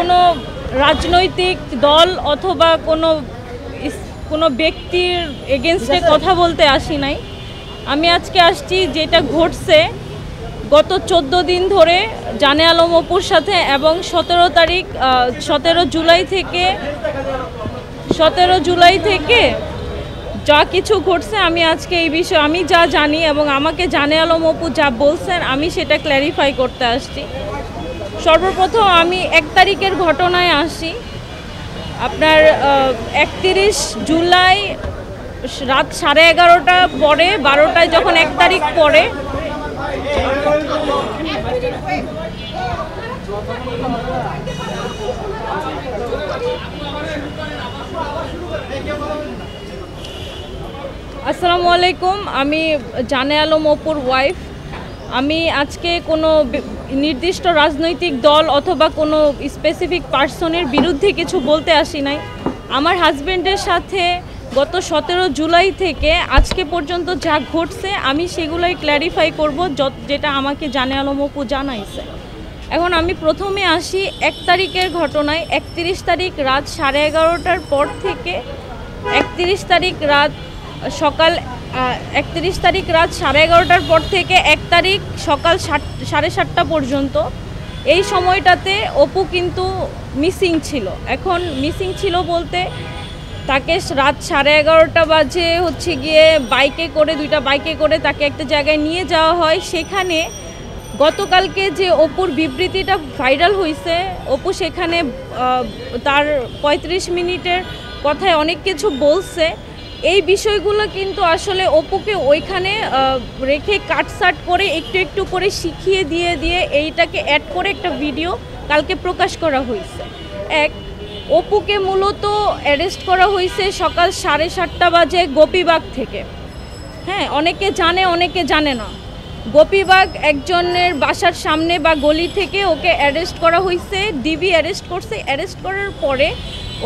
কোনো রাজনৈতিক দল অথবা কোনো ব্যক্তির এগেনস্টে কথা বলতে আসি নাই। আমি আজকে আসছি যেটা ঘটছে গত 14 দিন ধরে জানে আলম অপুর সাথে, এবং 17 জুলাই থেকে যা কিছু ঘটছে, আমি আজকে এই বিষয়ে আমি যা জানি এবং আমাকে জানে আলম অপু যা বলছেন আমি সেটা ক্ল্যারিফাই করতে আসছি। সর্বপ্রথম আমি 1 তারিখের ঘটনায় আসি। আপনার 31 জুলাই রাত 11:30 পরে 12টায় যখন 1 তারিখ পরে আসসালামু আলাইকুম, আমি জানে আলম অপুর ওয়াইফ। আমি আজকে কোনো নির্দিষ্ট রাজনৈতিক দল অথবা কোনো স্পেসিফিক পার্সনের বিরুদ্ধে কিছু বলতে আসি নাই। আমার হাজব্যান্ডের সাথে গত 17 জুলাই থেকে আজকে পর্যন্ত যা ঘটছে আমি সেগুলোই ক্ল্যারিফাই করব, যেটা আমাকে জানে আলম অপু জানাইছে। এখন আমি প্রথমে আসি 1 তারিখের ঘটনায়। 31 তারিখ রাত 11:30টার পর থেকে 31 তারিখ রাত 11:30টার পর থেকে 1 তারিখ সকাল 7:30টা পর্যন্ত এই সময়টাতে অপু কিন্তু মিসিং ছিল। এখন মিসিং ছিল বলতে তাকে রাত 11:30 বাজে হচ্ছে গিয়ে দুইটা বাইকে করে তাকে একটা জায়গায় নিয়ে যাওয়া হয়। সেখানে গতকালকে যে অপুর বিবৃতিটা ভাইরাল হয়েছে, অপু সেখানে তার 35 মিনিটের কথায় অনেক কিছু বলছে। এই বিষয়গুলো কিন্তু আসলে অপুকে ওইখানে রেখে কাটসাট করে একটু করে শিখিয়ে দিয়ে এইটাকে অ্যাড করে একটা ভিডিও কালকে প্রকাশ করা হয়েছে। অপুকে মূলত অ্যারেস্ট করা হয়েছে সকাল 7:30 বাজে গোপীবাগ থেকে। হ্যাঁ, অনেকে জানে অনেকে জানে না। গোপীবাগ একজনের বাসার সামনে বা গলি থেকে ওকে অ্যারেস্ট করা হয়েছে, ডিবি অ্যারেস্ট করছে। অ্যারেস্ট করার পরে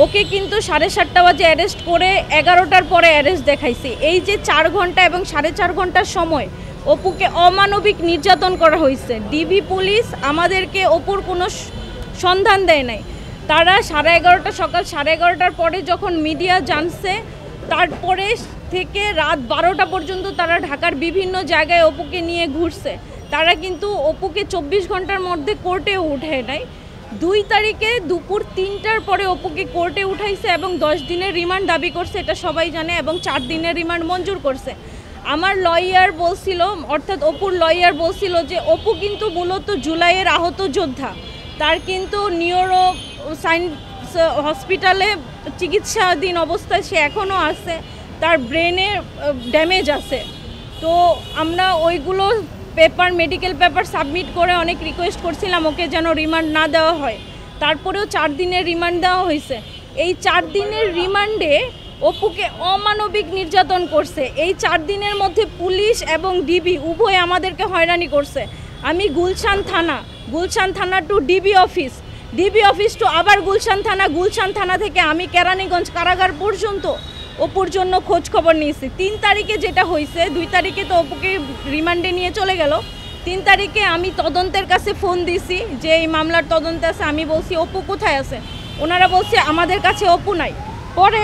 ওকে কিন্তু 7:30 বাজে অ্যারেস্ট করে 11টার পরে অ্যারেস্ট দেখাইছে। এই যে 4 ঘন্টা এবং 4.5 ঘন্টার সময় অপুকে অমানবিক নির্যাতন করা হয়েছে। ডিবি পুলিশ আমাদেরকে অপুর কোনো সন্ধান দেয় নাই। তারা সকাল 11:30টার পরে যখন মিডিয়া জানছে, তারপরে থেকে রাত 12টা পর্যন্ত তারা ঢাকার বিভিন্ন জায়গায় অপুকে নিয়ে ঘুরছে। তারা কিন্তু অপুকে 24 ঘন্টার মধ্যে কোর্টেও উঠায় নাই। 2 তারিখে দুপুর 3টার পরে অপুকে কোর্টে উঠাইছে এবং 10 দিনের রিমান্ড দাবি করছে, এটা সবাই জানে, এবং 4 দিনের রিমান্ড মঞ্জুর করছে। আমার লয়ার বলছিল, অর্থাৎ অপুর লয়ার বলছিল যে অপু কিন্তু মূলত জুলাইয়ের আহত যোদ্ধা। তার কিন্তু নিউরো সায়েন্স হসপিটালে চিকিৎসাধীন অবস্থায় সে এখনও আছে, তার ব্রেনে ড্যামেজ আছে। তো আমরা ওইগুলো মেডিকেল পেপার সাবমিট করে অনেক রিকোয়েস্ট করছিলাম ওকে যেন রিমান্ড না দেওয়া হয়। তারপরেও 4 দিনের রিমান্ড দেওয়া হয়েছে। এই 4 দিনের রিমান্ডে অপুকে অমানবিক নির্যাতন করছে। এই 4 দিনের মধ্যে পুলিশ এবং ডিবি উভয় আমাদেরকে হয়রানি করছে। আমি গুলশান থানা টু ডিবি অফিস টু আবার গুলশান থানা থেকে আমি কেরানীগঞ্জ কারাগার পর্যন্ত অপুর জন্য খোঁজ খবর নিয়েছি। 3 তারিখে যেটা হয়েছে, 2 তারিখে তো অপুকে রিমান্ডে নিয়ে চলে গেল। 3 তারিখে আমি তদন্তের কাছে ফোন দিছি যে এই মামলার তদন্তে আছে। আমি বলছি অপু কোথায় আছে, ওনারা বলছে আমাদের কাছে অপু নাই। পরে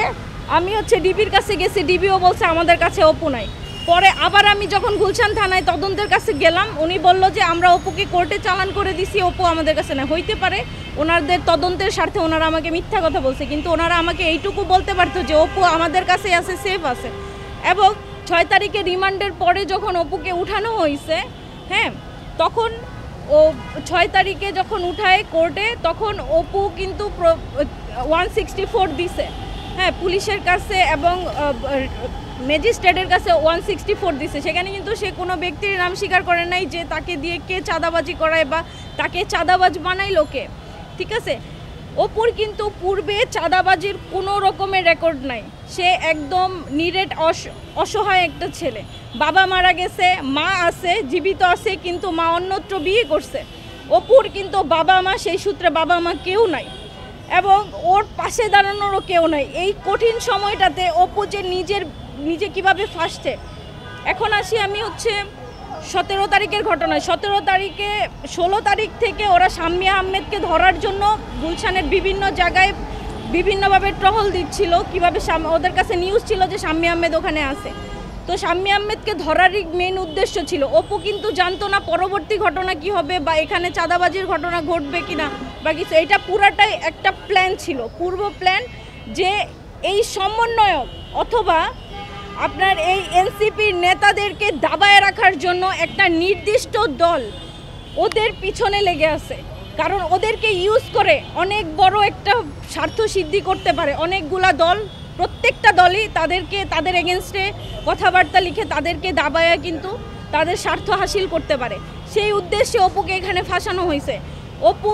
আমি ডিবির কাছে গেছি, ডিবিও বলছে আমাদের কাছে অপু নাই। পরে আবার আমি যখন গুলশান থানায় তদন্তের কাছে গেলাম, উনি বলল যে আমরা অপুকে কোর্টে চালান করে দিছি, অপু আমাদের কাছে না। হইতে পারে ওনাদের তদন্তের স্বার্থে ওনারা আমাকে মিথ্যা কথা বলছে, কিন্তু ওনারা আমাকে এইটুকু বলতে পারতো যে অপু আমাদের কাছে আছে, সেফ আছে। এবং 6 তারিখে রিমান্ডের পরে যখন অপুকে উঠানো হয়েছে, হ্যাঁ, তখন 6 তারিখে যখন উঠায় কোর্টে, তখন অপু কিন্তু 164 দিছে, হ্যাঁ, পুলিশের কাছে এবং ম্যাজিস্ট্রেটের কাছে 164 দিছে। সেখানে কিন্তু সে কোনো ব্যক্তির নাম স্বীকার করে নাই যে তাকে দিয়ে কে চাঁদাবাজি করায় বা তাকে চাঁদাবাজ বানাইলো কে। ঠিক আছে, অপুর কিন্তু পূর্বে চাঁদাবাজির কোনো রকমের রেকর্ড নাই। সে একদম নিরেট অসহায় একটা ছেলে। বাবা মারা গেছে, মা আছে, জীবিত আছে, কিন্তু মা অন্যত্র বিয়ে করছে। অপুর কিন্তু বাবা মা, সেই সূত্রে বাবা মা কেউ নাই এবং ওর পাশে দাঁড়ানোরও কেউ নাই। এই কঠিন সময়টাতে অপু যে নিজে কিভাবে ফাঁসছে। এখন আসি আমি 17 তারিখের ঘটনা। 17 তারিখে 16 তারিখ থেকে ওরা শাম্মী আহমেদকে ধরার জন্য গুলশানের বিভিন্ন জায়গায় বিভিন্নভাবে টহল দিচ্ছিল, কীভাবে ওদের কাছে নিউজ ছিল যে শাম্মী আহমেদ ওখানে আছে। তো শাম্মী আহমেদকে ধরারই মেন উদ্দেশ্য ছিল। অপু কিন্তু জানতো না পরবর্তী ঘটনা কি হবে বা এখানে চাঁদাবাজির ঘটনা ঘটবে কিনা বা কিছু। এটা পুরাটাই একটা প্ল্যান ছিল, পূর্ব প্ল্যান, যে এই সমন্বয়ক অথবা আপনার এই এনসিপির নেতাদেরকে দাবায় রাখার জন্য একটা নির্দিষ্ট দল ওদের পিছনে লেগে আছে। কারণ ওদেরকে ইউজ করে অনেক বড় একটা স্বার্থ সিদ্ধি করতে পারে অনেকগুলা দল। প্রত্যেকটা দলই তাদের এগেনস্টে কথাবার্তা লিখে তাদেরকে দাবায় কিন্তু তাদের স্বার্থ হাসিল করতে পারে। সেই উদ্দেশ্যে অপুকে এখানে ফাঁসানো হয়েছে। অপু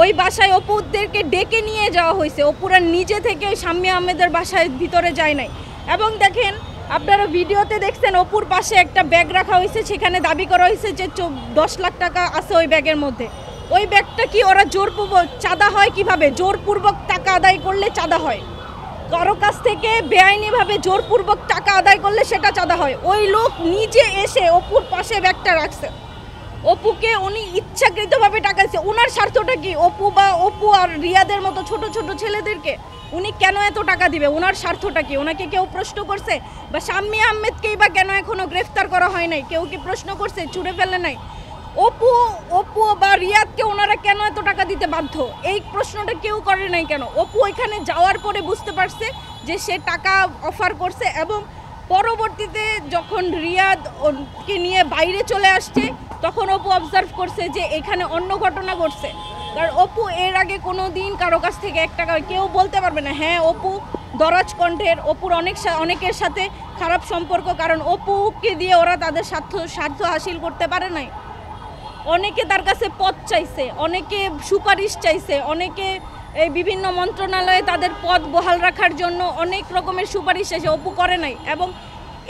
ওই বাসায় অপুদেরকে ডেকে নিয়ে যাওয়া হয়েছে। অপুরা নিজে থেকে ওই শাম্মী আহমেদের বাসায় ভিতরে যায় নাই। এবং দেখেন, আপনারা ভিডিওতে দেখছেন অপুর পাশে একটা ব্যাগ রাখা হয়েছে, সেখানে দাবি করা হয়েছে যে 10 লাখ টাকা আছে ওই ব্যাগের মধ্যে। ওই ব্যাগটা কি ওরা জোরপূর্বক চাঁদা হয় কিভাবে? জোরপূর্বক টাকা আদায় করলে চাঁদা হয়। কারো কাছ থেকে বেআইনিভাবে জোরপূর্বক টাকা আদায় করলে সেটা চাঁদা হয়। ওই লোক নিজে এসে অপুর পাশে ব্যাগটা রাখছে। অপুকে উনি ইচ্ছাকৃতভাবে টাকা দিচ্ছে। ওনার স্বার্থটা কি? অপু আর রিয়াদের মতো ছোট ছোট ছেলেদেরকে উনি কেন এত টাকা দিবে? ওনার স্বার্থটা কি? ওনাকে কেউ প্রশ্ন করছে? বা শাম্মী আহমেদকেই বা কেন এখনো গ্রেফতার করা হয় নাই? কেউ কি প্রশ্ন করছে? ছুড়ে ফেলে নাই? অপু বা রিয়াদকে ওনারা কেন এত টাকা দিতে বাধ্য? এই প্রশ্নটা কেউ করে নাই কেন? অপু ওইখানে যাওয়ার পরে বুঝতে পারছে যে সে টাকা অফার করছে, এবং পরবর্তীতে যখন রিয়াদকে নিয়ে বাইরে চলে আসছে তখন অপু অবজার্ভ করছে যে এখানে অন্য ঘটনা ঘটছে। কারণ অপু এর আগে কোনো দিন কারো কাছ থেকে 1 টাকা কেউ বলতে পারবে না। হ্যাঁ, অপু দরাজ কণ্ঠের, অপুর অনেকের সাথে খারাপ সম্পর্ক, কারণ অপুকে দিয়ে ওরা তাদের স্বার্থ হাসিল করতে পারে নাই। অনেকে তার কাছে পদ চাইছে, অনেকে সুপারিশ চাইছে, অনেকে এই বিভিন্ন মন্ত্রণালয়ে তাদের পদ বহাল রাখার জন্য অনেক রকমের সুপারিশ চাইছে, অপু করে নাই। এবং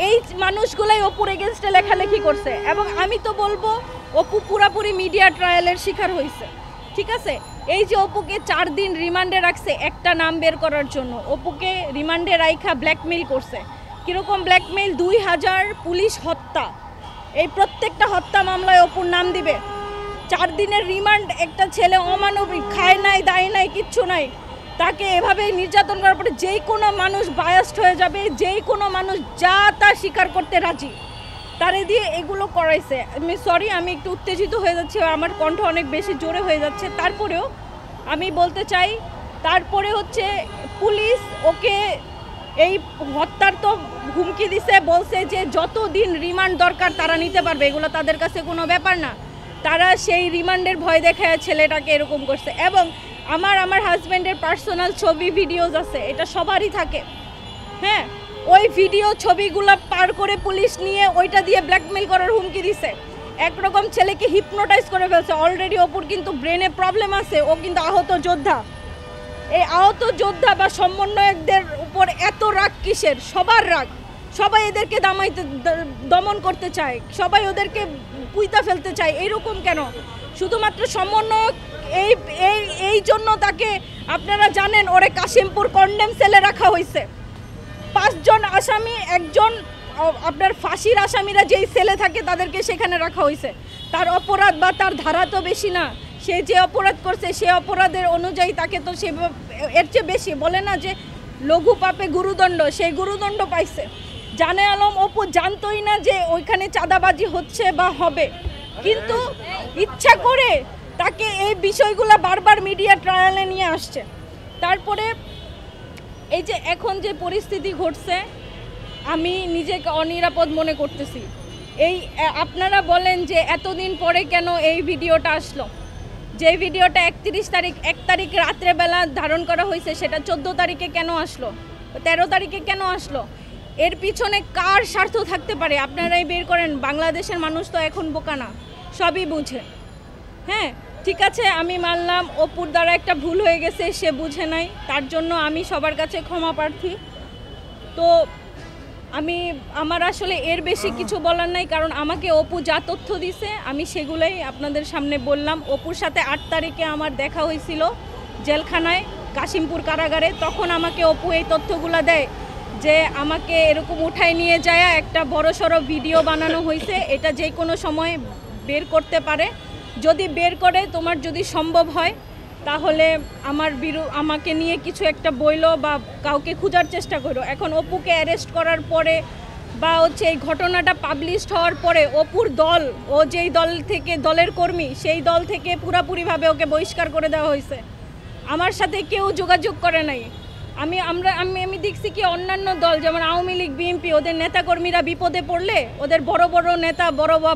এই মানুষগুলাই অপুর এগেনস্টে লেখালেখি করছে। এবং আমি তো বলবো অপু পুরাপুরি মিডিয়া ট্রায়ালের শিকার হয়েছে। ঠিক আছে, এই যে অপুকে 4 দিন রিমান্ডে রাখছে একটা নাম বের করার জন্য, অপুকে রিমান্ডে রাইখা ব্ল্যাকমেইল করছে। কীরকম ব্ল্যাকমেইল? 2000 পুলিশ হত্যা, এই প্রত্যেকটা হত্যা মামলায় অপুর নাম দিবে। 4 দিনের রিমান্ড, একটা ছেলে অমানবিক, খায় নাই দায় নাই কিচ্ছু নাই, তাকে এভাবে নির্যাতন করার পরে যেই কোনো মানুষ বায়াসড হয়ে যাবে, যেই কোনো মানুষ যা তা স্বীকার করতে রাজি, তারে দিয়ে এগুলো করাইছে। আমি একটু উত্তেজিত হয়ে যাচ্ছি, আমার কণ্ঠ অনেক বেশি জোরে হয়ে যাচ্ছে। তারপরেও আমি বলতে চাই, তারপরে হচ্ছে পুলিশ ওকে এই হত্যার তো হুমকি দিছে, বলছে যে যতদিন রিমান্ড দরকার তারা নিতে পারবে, এগুলো তাদের কাছে কোনো ব্যাপার না। তারা সেই রিমান্ডের ভয় দেখায় ছেলেটাকে এরকম করছে। এবং আমার হাজব্যান্ডের পার্সোনাল ছবি ভিডিওজ আছে, এটা সবারই থাকে। হ্যাঁ, ওই ভিডিও ছবিগুলো পার করে পুলিশ নিয়ে ওইটা দিয়ে ব্ল্যাকমেল করার হুমকি দিছে। একরকম ছেলেকে হিপনোটাইজ করে ফেলছে। অলরেডি অপুর কিন্তু ব্রেনে প্রবলেম আছে, ও কিন্তু আহত যোদ্ধা। এই আহত যোদ্ধা বা সমন্বয়কদের উপর এত রাগ কিসের? সবার রাগ, সবাই এদেরকে দমন করতে চায়, সবাই ওদেরকে পুইতা ফেলতে চায়। এইরকম কেন? শুধুমাত্র সমন্বয়ক এই জন্য তাকে, আপনারা জানেন ওরে কাশিমপুর কন্ডেম সেলে রাখা হয়েছে। 5 জন আসামি, একজন আপনার ফাঁসির আসামিরা যেই সেলে থাকে তাদেরকে সেখানে রাখা হয়েছে। তার অপরাধ বা তার ধারা তো বেশি না, সে যে অপরাধ করছে সে অপরাধের অনুযায়ী তাকে তো সে এর চেয়ে বেশি, বলে না যে লঘু পাপে গুরুদণ্ড, সেই গুরুদণ্ড পাইছে। জানে আলম অপু জানতোই না যে ওইখানে চাঁদাবাজি হচ্ছে বা হবে, কিন্তু ইচ্ছা করে তাকে এই বিষয়গুলো বারবার মিডিয়া ট্রায়ালে নিয়ে আসছে। তারপরে এই যে এখন যে পরিস্থিতি ঘটছে, আমি নিজেকে অনিরাপদ মনে করতেছি। আপনারা বলেন যে এতদিন পরে কেন এই ভিডিওটা আসলো? যে ভিডিওটা 1 তারিখ রাত্রেবেলা ধারণ করা হয়েছে, সেটা 14 তারিখে কেন আসলো? 13 তারিখে কেন আসলো? এর পিছনে কার স্বার্থ থাকতে পারে? আপনারাই বের করেন। বাংলাদেশের মানুষ তো এখন বোকা না, সবই বুঝে। হ্যাঁ, ঠিক আছে, আমি মানলাম অপুর দ্বারা একটা ভুল হয়ে গেছে, সে বুঝে নাই, তার জন্য আমি সবার কাছে ক্ষমা প্রার্থী। তো আমার আসলে এর বেশি কিছু বলার নাই, কারণ আমাকে অপু যা তথ্য দিছে আমি সেগুলোই আপনাদের সামনে বললাম। অপুর সাথে 8 তারিখে আমার দেখা হয়েছিল জেলখানায়, কাশিমপুর কারাগারে। তখন আমাকে অপু এই তথ্যগুলো দেয় যে আমাকে এরকম উঠায় নিয়ে যায় একটা বড়সড় ভিডিও বানানো হয়েছে, এটা যে কোনো সময় বের করতে পারে। যদি বের করে, তোমার যদি সম্ভব হয় তাহলে আমাকে নিয়ে কিছু একটা বইলো বা কাউকে খোঁজার চেষ্টা করো। এখন অপুকে অ্যারেস্ট করার পরে বা হচ্ছে এই ঘটনাটা পাবলিশড হওয়ার পরে অপুর দল, ও যেই দল থেকে দলের কর্মী, সেই দল থেকে পুরাপুরিভাবে ওকে বহিষ্কার করে দেওয়া হয়েছে। আমার সাথে কেউ যোগাযোগ করে নাই। আমি দেখছি কি অন্যান্য দল যেমন আওয়ামী লীগ, বিএনপি, ওদের নেতাকর্মীরা বিপদে পড়লে ওদের বড় বড় নেতা,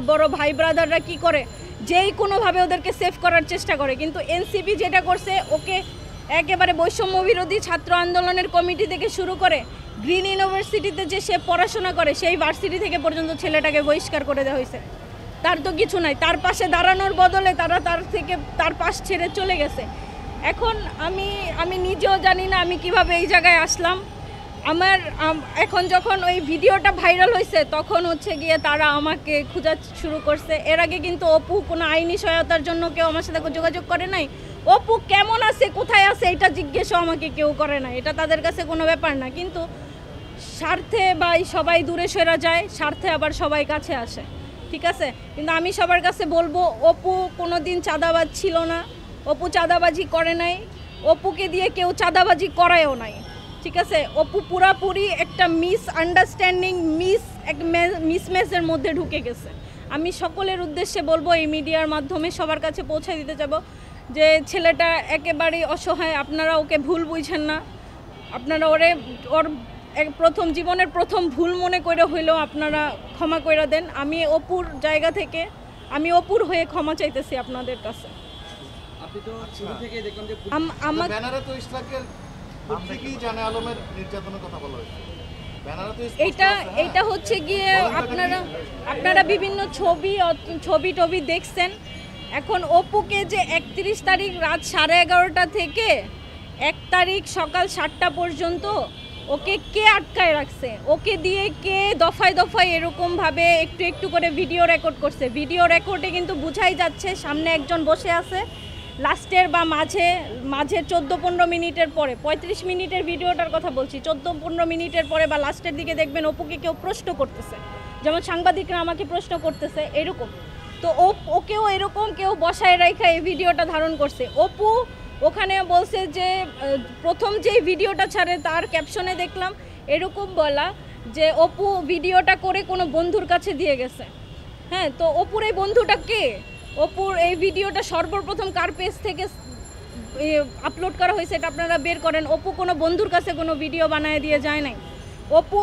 বড় ভাই ব্রাদাররা কি করে, যেই কোনোভাবে ওদেরকে সেভ করার চেষ্টা করে। কিন্তু এনসিপি যেটা করছে, ওকে একেবারে বৈষম্য বিরোধী ছাত্র আন্দোলনের কমিটি থেকে শুরু করে গ্রিন ইউনিভার্সিটিতে যে সে পড়াশোনা করে সেই ভার্সিটি থেকে পর্যন্ত ছেলেটাকে বহিষ্কার করে দেওয়া হয়েছে। তার তো কিছু নাই, তার পাশে দাঁড়ানোর বদলে তারা তার পাশ ছেড়ে চলে গেছে। এখন আমি নিজেও জানি না আমি কিভাবে এই জায়গায় আসলাম। এখন যখন ওই ভিডিওটা ভাইরাল হয়েছে তখন হচ্ছে গিয়ে তারা আমাকে খোঁজা শুরু করছে। এর আগে কিন্তু অপু কোনো আইনি সহায়তার জন্য কেউ আমার সাথে যোগাযোগ করে নাই। অপু কেমন আছে, কোথায় আছে, এটা জিজ্ঞেসও আমাকে কেউ করে না। এটা তাদের কাছে কোনো ব্যাপার না। কিন্তু স্বার্থে বা সবাই দূরে সরে যায়, স্বার্থে আবার সবাই কাছে আসে, ঠিক আছে। কিন্তু আমি সবার কাছে বলবো, অপু কোনো দিন চাঁদাবাজ ছিল না, অপু চাঁদাবাজি করে নাই, অপুকে দিয়ে কেউ চাঁদাবাজি করায়ও নাই, ঠিক আছে। অপু পুরাপুরি একটা মিসআন্ডারস্ট্যান্ডিং, মিসম্যাচের মধ্যে ঢুকে গেছে। আমি সকলের উদ্দেশ্যে বলবো, এই মিডিয়ার মাধ্যমে সবার কাছে পৌঁছে দিতে যাব যে ছেলেটা একেবারেই অসহায়। আপনারা ওকে ভুল বুঝেন না, আপনারা ওর জীবনের প্রথম ভুল মনে করে হইলেও আপনারা ক্ষমা করে দেন। আমি অপুর জায়গা থেকে, আমি অপুর হয়ে ক্ষমা চাইতেছি আপনাদের কাছে। আপনি তো শুরু থেকেই দেখলাম যে আমার ব্যানারে তো ইশরাকের প্রত্যেকই জানে আলমের নির্যাতনের কথা বলা হয়েছে। ব্যানারে তো এইটা হচ্ছে গিয়ে আপনারা বিভিন্ন ছবি দেখছেন। এখন অপুকে যে 31 তারিখ রাত 11:30 থেকে 1 তারিখ সকাল 7টা পর্যন্ত ওকে কে আটকায় রাখছে, ওকে দিয়ে কে দফায় দফায় এরকমভাবে একটু একটু করে ভিডিও রেকর্ড করছে। ভিডিও রেকর্ডে কিন্তু বোঝাই যাচ্ছে সামনে একজন বসে আছে। লাস্টের বা মাঝে 14-15 মিনিটের পরে, 35 মিনিটের ভিডিওটার কথা বলছি, 14-15 মিনিটের পরে বা লাস্টের দিকে দেখবেন অপুকে কেউ প্রশ্ন করতেছে, যেমন সাংবাদিকরা আমাকে প্রশ্ন করতেছে এরকম। তো ওকেও এরকম কেউ বসায় রাখা এই ভিডিওটা ধারণ করছে। অপু ওখানে বলছে যে প্রথম যেই ভিডিওটা ছাড়ে তার ক্যাপশনে দেখলাম এরকম বলা যে অপু ভিডিওটা করে কোনো বন্ধুর কাছে দিয়ে গেছে। হ্যাঁ, তো অপুর এই বন্ধুটা কে? অপুর এই ভিডিওটা সর্বপ্রথম কার পেজ থেকে আপলোড করা হয়েছে এটা আপনারা বের করেন। অপু কোনো বন্ধুর কাছে কোনো ভিডিও বানায় দিয়ে যায় নাই। অপু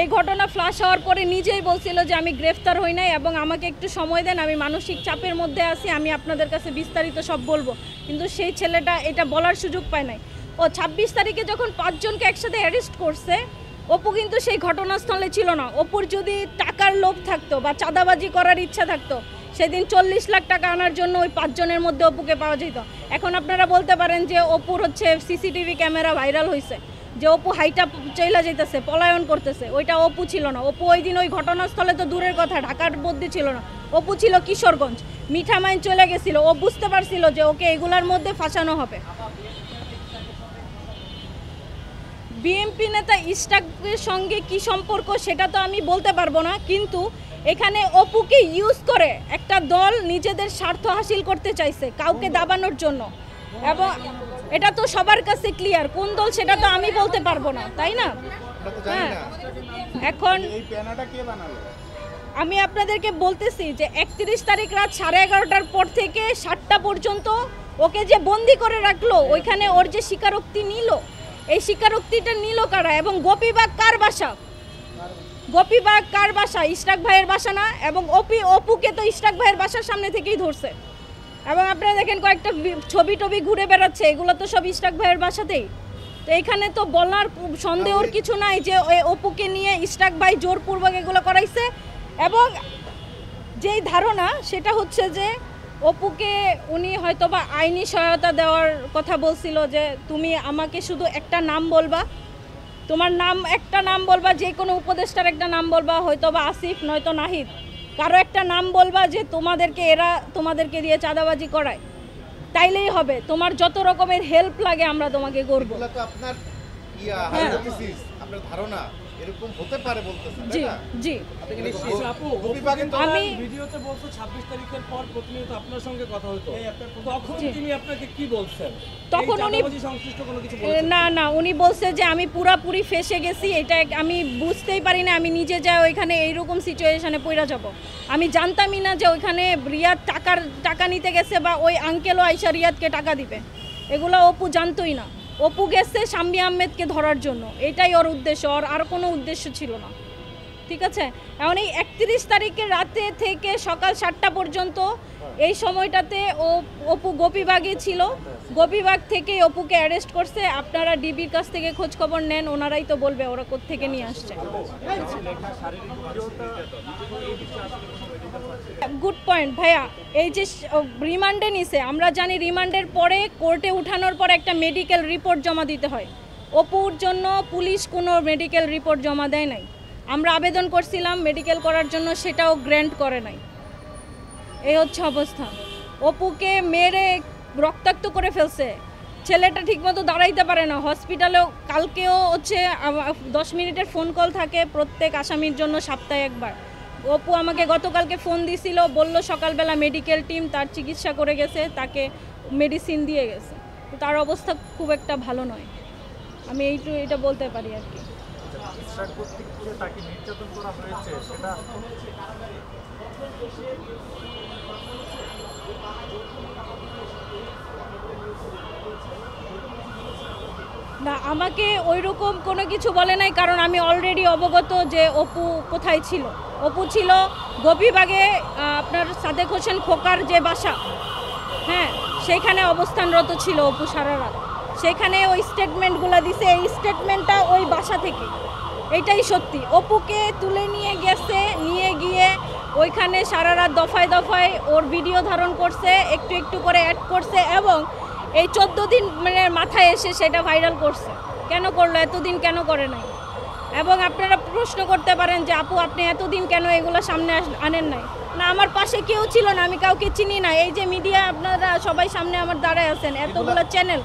এই ঘটনা ফ্লাশ হওয়ার পরে নিজেই বলছিল যে আমি গ্রেফতার হই নাই এবং আমাকে একটু সময় দেন, আমি মানসিক চাপের মধ্যে আছি, আমি আপনাদের কাছে বিস্তারিত সব বলবো। কিন্তু সেই ছেলেটা এটা বলার সুযোগ পায় নাই। ও 26 তারিখে যখন 5 জনকে একসাথে অ্যারেস্ট করছে, অপু কিন্তু সেই ঘটনাস্থলে ছিল না। অপুর যদি টাকার লোভ থাকতো বা চাঁদাবাজি করার ইচ্ছা থাকতো, সেদিন 40 লাখ টাকা আনার জন্য ওই 5 জনের মধ্যে অপুকে পাওয়া যেত। এখন আপনারা বলতে পারেন যে অপুর হচ্ছে সিসিটিভি ক্যামেরা ভাইরাল হয়েছে, যে অপু হাইটা চইলা যাইতেছে, পলায়ন করতেছে, ওইটা অপু ছিল না। অপু ওই দিন ওই ঘটনাস্থলে তো দূরের কথা, ঢাকার মধ্যে ছিল না, অপু ছিল কিশোরগঞ্জ, মিঠামাইন চলে গেছিল। ও বুঝতে পারছিল যে ওকে এগুলার মধ্যে ফাঁসানো হবে। বিএনপি নেতা ইশরাকের সঙ্গে কি সম্পর্ক সেটা তো আমি বলতে পারবো না, কিন্তু এখানে অপুকে ইউজ করে একটা দল নিজেদের স্বার্থ হাসিল করতে চাইছে কাউকে দাবানোর জন্য, এবং এটা তো সবার কাছে ক্লিয়ার। কোন দল সেটা তো আমি বলতে পারবো না, তাই না? হ্যাঁ, এখন আমি আপনাদেরকে বলতেছি যে 31 তারিখ রাত 11:30টার পর থেকে 7টা পর্যন্ত ওকে যে বন্দি করে রাখলো, ওইখানে ওর যে স্বীকারোক্তি নিল, এই স্বীকারোক্তিটা নিল কারা? এবং গোপীবাগ কার বাসা? গোপীবাগ কার বাসা? ইশরাক ভাইয়ের বাসা না? এবং অপুকে তো ইশরাক ভাইয়ের বাসার সামনে থেকেই ধরছে। এবং আপনারা দেখেন কয়েকটা ছবি ঘুরে বেড়াচ্ছে, এগুলো তো সব ইশরাক ভাইয়ের বাসাতেই। তো এখানে তো বলার সন্দেহর কিছু নাই যে অপুকে নিয়ে ইশরাক ভাই জোরপূর্বক এগুলো করাইছে। এবং যেই ধারণা সেটা হচ্ছে যে অপুকে উনি হয়তোবা আইনি সহায়তা দেওয়ার কথা বলছিল, যে তুমি আমাকে শুধু একটা নাম বলবা, তোমার নাম একটা নাম বলবা, যে কোনো উপদেষ্টার একটা নাম বলবা, হয়তোবা আসিফ নয়তো নাহিদ, কারো একটা নাম বলবা যে তোমাদেরকে দিয়ে চাঁদাবাজি করায়, তাইলেই হবে। তোমার যত রকমের হেল্প লাগে আমরা তোমাকে করবো। হাইপোথিসিস, আপনার ধারণা এরকম হতে পারে বলতেছেন, তাই জি না? জি আপু গোপীবাগে তো আমি ভিডিওতে বলছো 26 তারিখের পর প্রতিনিয়ত আপনার সঙ্গে কথা হতো, তখন তিনি আপনাকে কি বলছেন? তখন এই উনি চাঁদাবাজি সংশ্লিষ্ট কোনো কিছু বলেছেন? না উনি বলছে যে আমি পুরাপুরি ফেসে গেছি, এটা আমি বুঝতেই পারি না, আমি নিজে যাই ওইখানে এইরকম সিচুয়েশনে পড়ে যাব। আমি জানতামই না যে ওইখানে রিয়াদ টাকা নিতে গেছে বা ওই আঙ্কেলও আইসা রিয়াদকে টাকা দিবে, এগুলো অপু জানতোই না। অপু গেছে শাম্মী আহমেদকে ধরার জন্য, এটাই ওর উদ্দেশ্য, আর কোনো উদ্দেশ্য ছিল না। ঠিক আছে, এখন এই 31 তারিখের রাতে থেকে সকাল 7টা পর্যন্ত এই সময়টাতে অপু গোপীবাগে ছিল। গোপীবাগ থেকে অপুকে অ্যারেস্ট করছে। আপনারা ডিবির কাছ থেকে খোঁজ খবর নেন, ওনারাই তো বলবে ওরা কোত্থেকে নিয়ে আসছে। গুড পয়েন্ট ভাইয়া, এই যে রিমান্ডে নিছে, আমরা জানি রিমান্ডের পরে কোর্টে উঠানোর পর একটা মেডিকেল রিপোর্ট জমা দিতে হয়। অপুর জন্য পুলিশ কোনো মেডিকেল রিপোর্ট জমা দেয় নাই। আমরা আবেদন করছিলাম মেডিকেল করার জন্য, সেটাও গ্র্যান্ট করে নাই। এই হচ্ছে অবস্থা। অপুকে মেরে রক্তাক্ত করে ফেলছে, ছেলেটা ঠিকমতো দাঁড়াইতে পারে না। হসপিটালেও কালকেও হচ্ছে 10 মিনিটের ফোন কল থাকে প্রত্যেক আসামির জন্য সপ্তাহে একবার। অপু আমাকে গতকালকে ফোন দিছিল, বলল সকালবেলা মেডিকেল টিম তার চিকিৎসা করে গেছে, তাকে মেডিসিন দিয়ে গেছে। তো তার অবস্থা খুব একটা ভালো নয়, আমি এটা বলতে পারি আর কি। তাকে নির্যাতন করা হয়েছে সেটা না, আমাকে ওই রকম কোনো কিছু বলে নাই, কারণ আমি অলরেডি অবগত যে অপু কোথায় ছিল। অপু ছিল গোপীবাগে, আপনার সাদেক হোসেন খোকার যে বাসা, হ্যাঁ সেইখানে অবস্থানরত ছিল অপু সারা রাত। সেখানে ওই স্টেটমেন্টগুলো দিছে, এই স্টেটমেন্টটা ওই বাসা থেকে, এইটাই সত্যি। অপুকে তুলে নিয়ে গেছে, নিয়ে গিয়ে ওইখানে সারা রাত দফায় দফায় ওর ভিডিও ধারণ করছে, একটু একটু করে অ্যাড করছে, এবং এই 14 দিন মাথায় এসে সেটা ভাইরাল করছে। কেন করলো? এতদিন কেন করে নাই? এবং আপনারা প্রশ্ন করতে পারেন যে আপু আপনি এতদিন কেন এগুলো সামনে আনেন নাই? না, আমার পাশে কেউ ছিল না, আমি কাউকে চিনি না। এই যে মিডিয়া আপনারা সবাই সামনে আমার দাঁড়ায় আছেন, এতগুলো চ্যানেল,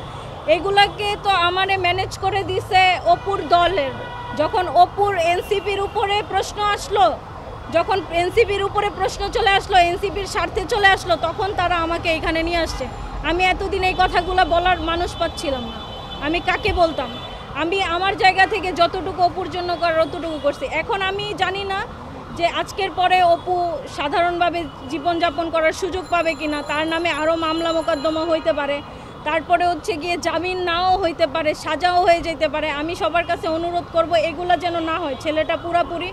এইগুলাকে তো আমারে ম্যানেজ করে দিছে অপুর দলের। যখন অপুর এনসিপির উপরে প্রশ্ন আসলো, যখন এনসিপির উপরে প্রশ্ন চলে আসলো, এনসিপির স্বার্থে চলে আসলো, তখন তারা আমাকে এখানে নিয়ে আসছে। আমি এতদিন এই কথাগুলো বলার মানুষ পাচ্ছিলাম না, আমি কাকে বলতাম? আমি আমার জায়গা থেকে যতটুকু অপুর জন্য করার অতটুকু করছি। এখন আমি জানি না যে আজকের পরে অপু সাধারণভাবে জীবনযাপন করার সুযোগ পাবে কিনা, তার নামে আরও মামলা মোকদ্দমা হইতে পারে, তারপরে হচ্ছে গিয়ে জামিন নাও হইতে পারে, সাজাও হয়ে যেতে পারে। আমি সবার কাছে অনুরোধ করব এগুলো যেন না হয়। ছেলেটা পুরাপুরি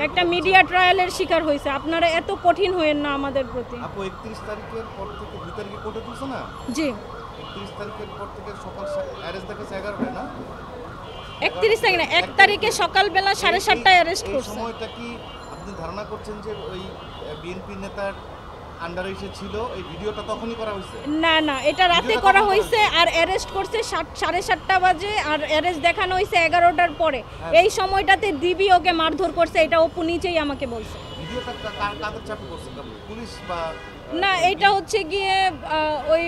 একটা মিডিয়া ট্রায়ালের শিকার হয়েছে, আপনারা এত কঠিন হয়েন না আমাদের প্রতি। আপু 31 তারিখের পর থেকে 2 তারিখে কোর্টে তুলছে না? জি, 31 তারিখের পর থেকে সকাল অ্যারেস্ট দেখেছে 11টায় না? 31 তারিখ না, 1 তারিখে সকালবেলা 7:30টায় অ্যারেস্ট এই করছে। সময়টা কি আপনি ধারণা করছেন যে ওই বিএনপি নেতার আন্ডারে এসে ছিল, এই ভিডিওটা তখনই করা হয়েছে? না, এটা রাতে করা হয়েছে, আর অ্যারেস্ট করছে 7:30 বাজে, আর অ্যারেস্ট দেখানো হয়েছে 11টার পরে। এই সময়টাতে ডিবি ওকে মারধর করছে, এটা অপু নিজেই আমাকে বলছে। ভিডিওটা কাদের চাপে করছে, পুলিশ বা? না, এটা হচ্ছে গিয়ে ওই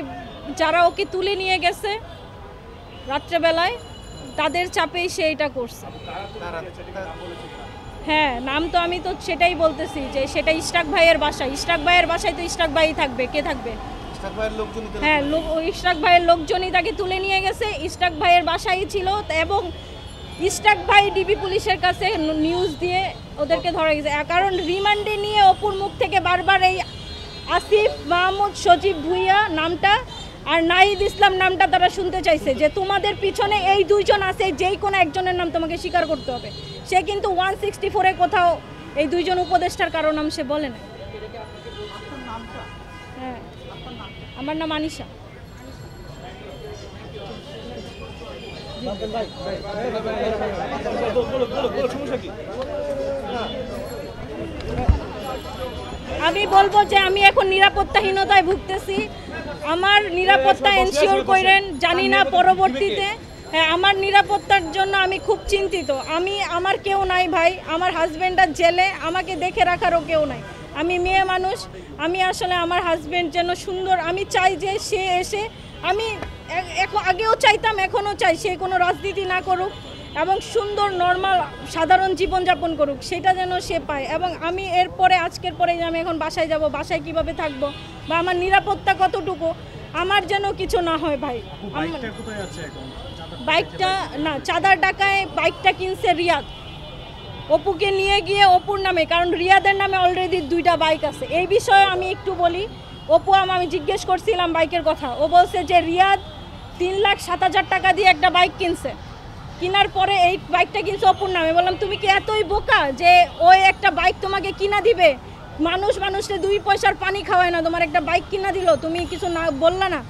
যারা ওকে তুলে নিয়ে গেছে রাত্রেবেলায়, তাদের চাপেই সে এটা করছে। হ্যাঁ, নাম তো আমি তো সেটাই বলতেছি যে সেটা ইশরাক ভাইয়ের বাসা। ইশরাক ভাইয়ের বাসায় তো ইশরাক ভাই থাকবে, কে থাকবে? ইশরাক ভাইয়ের লোকজনই? হ্যাঁ, ইশরাক ভাইয়ের লোকজনই তাকে তুলে নিয়ে গেছে, ইশরাক ভাইয়ের বাসায় ছিল। এবং ইশরাক ভাই ডিবি পুলিশের কাছে নিউজ দিয়ে ওদেরকে ধরা গেছে, কারণ রিমান্ডে নিয়ে অপুর মুখ থেকে বারবার এই আসিফ মাহমুদ, সজীব ভুইয়া নামটা আর নাহিদ ইসলাম নামটা তারা শুনতে চাইছে, যে তোমাদের পিছনে এই দুইজন আছে, যেই কোনো একজনের নাম তোমাকে স্বীকার করতে হবে। সে কিন্তু 164-এ কোথাও এই দুইজন উপদেষ্টার কারো নাম সে বলে না। হ্যাঁ, আমার নাম আনিশা। আমি বলবো যে আমি এখন নিরাপত্তাহীনতায় ভুগতেছি। আমার নিরাপত্তা এনশিওর করেন, জানি না পরবর্তীতে। হ্যাঁ, আমার নিরাপত্তার জন্য আমি খুব চিন্তিত। আমার কেউ নাই ভাই, আমার হাজব্যান্ডার জেলে, আমাকে দেখে রাখারও কেউ নাই। আমি মেয়ে মানুষ, আমি আসলে আমার হাজব্যান্ড যেন সুন্দর, আমি চাই যে সে এসে, আমি আগেও চাইতাম, এখনও চাই সে কোনো রাজনীতি না করুক, এবং সুন্দর নর্মাল সাধারণ জীবনযাপন করুক, সেটা যেন সে পায়। এবং আমি এরপরে আজকের পরে যে আমি এখন বাসায় যাব, বাসায় কিভাবে থাকবো বা আমার নিরাপত্তা কতটুকু, আমার যেন কিছু না হয় ভাই। বাইকটা কোথায় আছে এখন? বাইকটা না, চাঁদার টাকায় বাইকটা কিনছে রিয়াদ, অপুকে নিয়ে গিয়ে অপুর নামে, কারণ রিয়াদের নামে অলরেডি 2টা বাইক আছে। এই বিষয়ে আমি একটু বলি, অপু আমি জিজ্ঞেস করছিলাম বাইকের কথা, ও বলছে যে রিয়াদ 3,07,000 টাকা দিয়ে একটা বাইক কিনছে, কেনার পরে এই বাইকটা কিনছে অপুর নামে। বললাম তুমি কি এতই বোকা যে ওই একটা বাইক তোমাকে কিনা দিবে? মানুষকে 2 পয়সার পানি খাওয়ায় না, তোমার একটা বাইক কিনা দিল, তুমি কিছু না বললা না?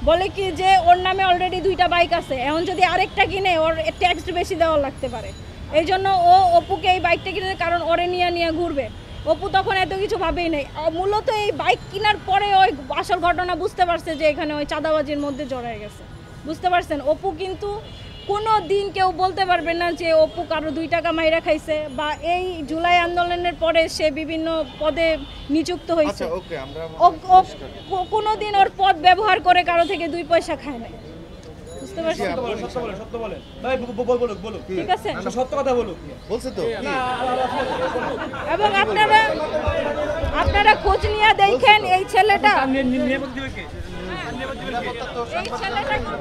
বলে কি যে ওর নামে অলরেডি 2টা বাইক আছে, এখন যদি আরেকটা কিনে ওর ট্যাক্স বেশি দেওয়া লাগতে পারে। এই জন্য ও অপুকে এই বাইকটা কিনে, কারণ ওরে নিয়ে ঘুরবে। অপু তখন এত কিছু ভাবেই নেই, মূলত এই বাইক কেনার পরে ওই আসল ঘটনা বুঝতে পারছে যে এখানে ওই চাঁদাবাজির মধ্যে জড়ায় গেছে, বুঝতে পারছেন? অপু কিন্তু কোনো দিন কেউ বলতে পারবে না যে অপু কারো 2 টাকা মাইরা খাইছে, বা এই জুলাই আন্দোলনের পরে সে বিভিন্ন পদে নিযুক্ত হয়েছে, আচ্ছা ওকে, আমরা কোনো দিন ওর পদ ব্যবহার করে কারো থেকে 2 পয়সা খায় না, বুঝতে পারছেন? সত্য বলেন ভাই, বলুক ঠিক আছে, সত্য কথা বলুক। বলছে তো এবং আপনারা খোঁজ নিয়ে দেখেন এই ছেলেটা, নিরাপত্তা দিবে কে? নিরাপত্তা তো এই ছেলেটা কিন্তু